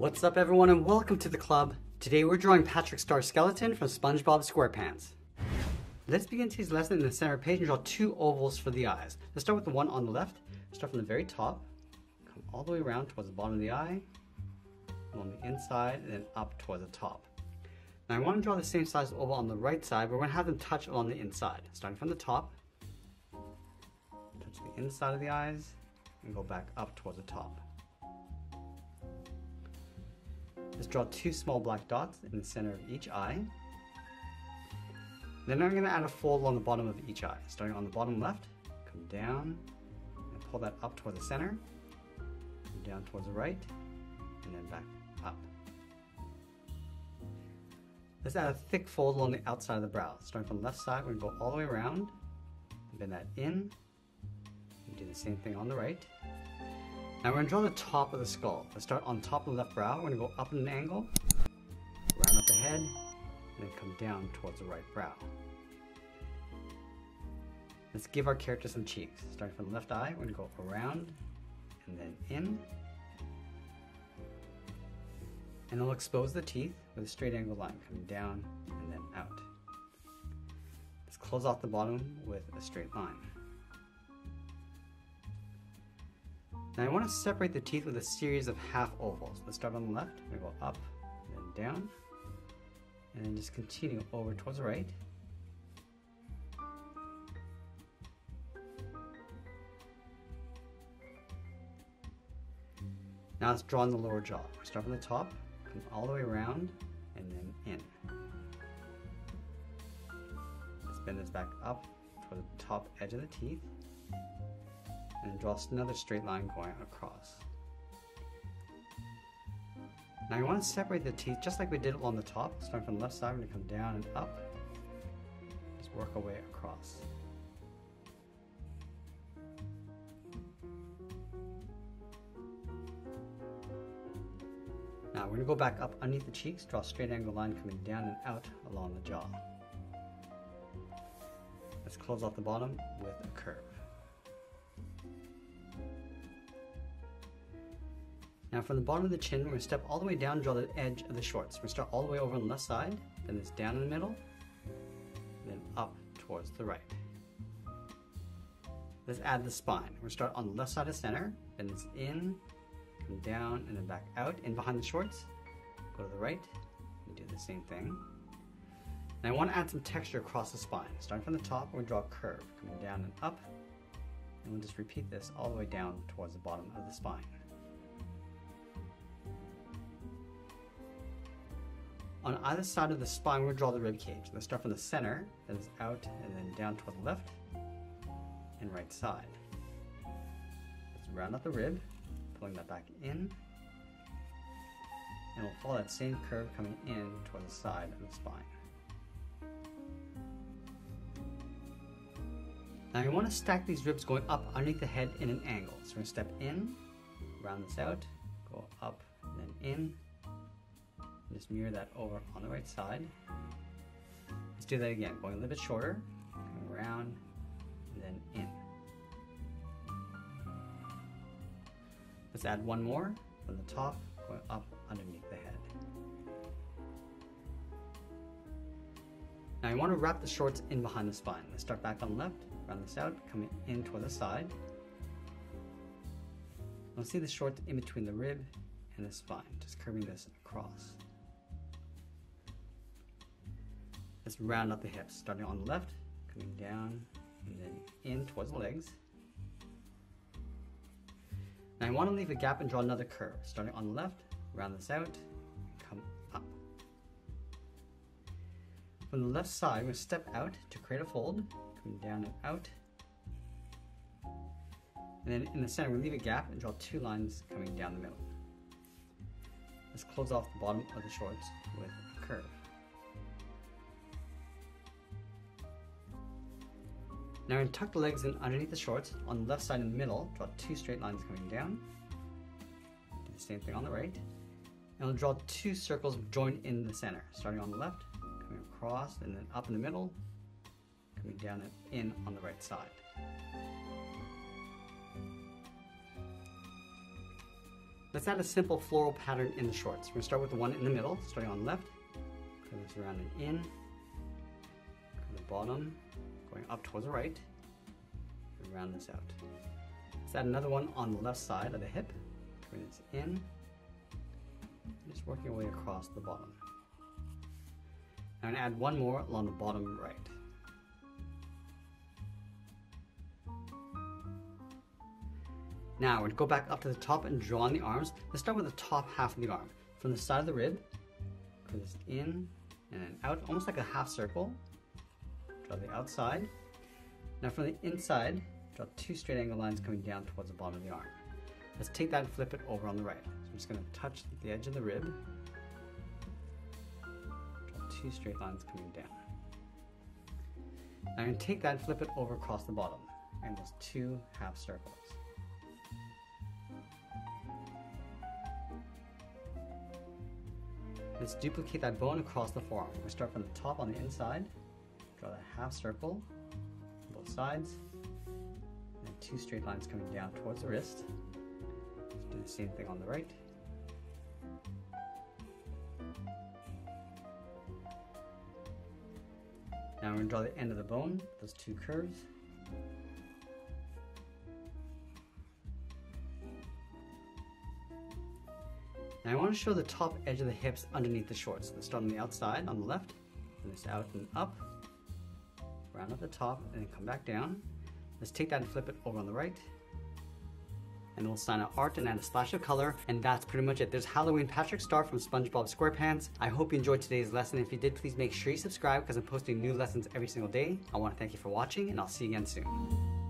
What's up everyone and welcome to the club. Today we're drawing Patrick Star's skeleton from Spongebob Squarepants. Let's begin today's lesson in the center page and draw two ovals for the eyes. Let's start with the one on the left. Start from the very top, come all the way around towards the bottom of the eye, along the inside, and then up towards the top. Now I want to draw the same size oval on the right side, but we're going to have them touch along the inside. Starting from the top, touch the inside of the eyes, and go back up towards the top. Let's draw two small black dots in the center of each eye. Then I'm going to add a fold along the bottom of each eye. Starting on the bottom left, come down and pull that up toward the center, come down towards the right, and then back up. Let's add a thick fold along the outside of the brow. Starting from the left side, we're going to go all the way around, bend that in, and do the same thing on the right. Now we're going to draw the top of the skull. Let's start on top of the left brow. We're going to go up at an angle, round up the head, and then come down towards the right brow. Let's give our character some cheeks. Starting from the left eye, we're going to go around and then in. And it'll expose the teeth with a straight angle line coming down and then out. Let's close off the bottom with a straight line. Now I want to separate the teeth with a series of half ovals. Let's start on the left, we're going to go up and then down, and then just continue over towards the right. Now let's draw on the lower jaw. We'll start from the top, come all the way around, and then in. Let's bend this back up toward the top edge of the teeth, and then draw another straight line going across. Now you want to separate the teeth just like we did along the top. Starting from the left side, we're going to come down and up. Just work our way across. Now we're going to go back up underneath the cheeks, draw a straight angle line coming down and out along the jaw. Let's close off the bottom with a curve. Now from the bottom of the chin, we're going to step all the way down and draw the edge of the shorts. We're going to start all the way over on the left side, then it's down in the middle, then up towards the right. Let's add the spine. We're going to start on the left side of center, then it's in, come down, and then back out, in behind the shorts, go to the right, and do the same thing. Now I want to add some texture across the spine. Starting from the top, we're going to draw a curve, coming down and up, and we'll just repeat this all the way down towards the bottom of the spine. On either side of the spine, we're going to draw the rib cage. Let's start from the center, then it's out, and then down toward the left and right side. Let's round out the rib, pulling that back in, and we'll follow that same curve coming in toward the side of the spine. Now you want to stack these ribs going up underneath the head in an angle. So we're going to step in, round this out, go up, and then in. Just mirror that over on the right side. Let's do that again, going a little bit shorter, coming around, and then in. Let's add one more from the top, going up underneath the head. Now you want to wrap the shorts in behind the spine. Let's start back on the left, round this out, coming in toward the side. You'll see the shorts in between the rib and the spine, just curving this across. Let's round up the hips, starting on the left, coming down, and then in towards the legs. Now I want to leave a gap and draw another curve. Starting on the left, round this out, come up. From the left side, we're going to step out to create a fold, coming down and out. And then in the center, we leave a gap and draw two lines coming down the middle. Let's close off the bottom of the shorts with a curve. Now we're going to tuck the legs in underneath the shorts. On the left side in the middle, draw two straight lines coming down. Do the same thing on the right. And we'll draw two circles joined in the center. Starting on the left, coming across, and then up in the middle, coming down and in on the right side. Let's add a simple floral pattern in the shorts. We're gonna start with the one in the middle, starting on the left. Curve this around and in. From the bottom, going up towards the right. And round this out. Let's add another one on the left side of the hip. Bring this in. Just working our way across the bottom. Now I'm gonna add one more along the bottom right. Now we're going to go back up to the top and draw on the arms. Let's start with the top half of the arm. From the side of the rib, put this in and then out, almost like a half circle. Draw the outside. Now from the inside, draw two straight angle lines coming down towards the bottom of the arm. Let's take that and flip it over on the right. So I'm just going to touch the edge of the rib. Draw two straight lines coming down. Now I'm going to take that and flip it over across the bottom. And those two half circles. Let's duplicate that bone across the forearm. We're going to start from the top on the inside, draw that half circle on both sides, and two straight lines coming down towards the wrist. Let's do the same thing on the right. Now we're going to draw the end of the bone, those two curves. Now I want to show the top edge of the hips underneath the shorts. Let's start on the outside, on the left, and this out and up, round at the top, and then come back down. Let's take that and flip it over on the right. And we'll sign out art and add a splash of color, and that's pretty much it. There's Halloween Patrick Star from Spongebob Squarepants. I hope you enjoyed today's lesson. If you did, please make sure you subscribe because I'm posting new lessons every single day. I want to thank you for watching, and I'll see you again soon.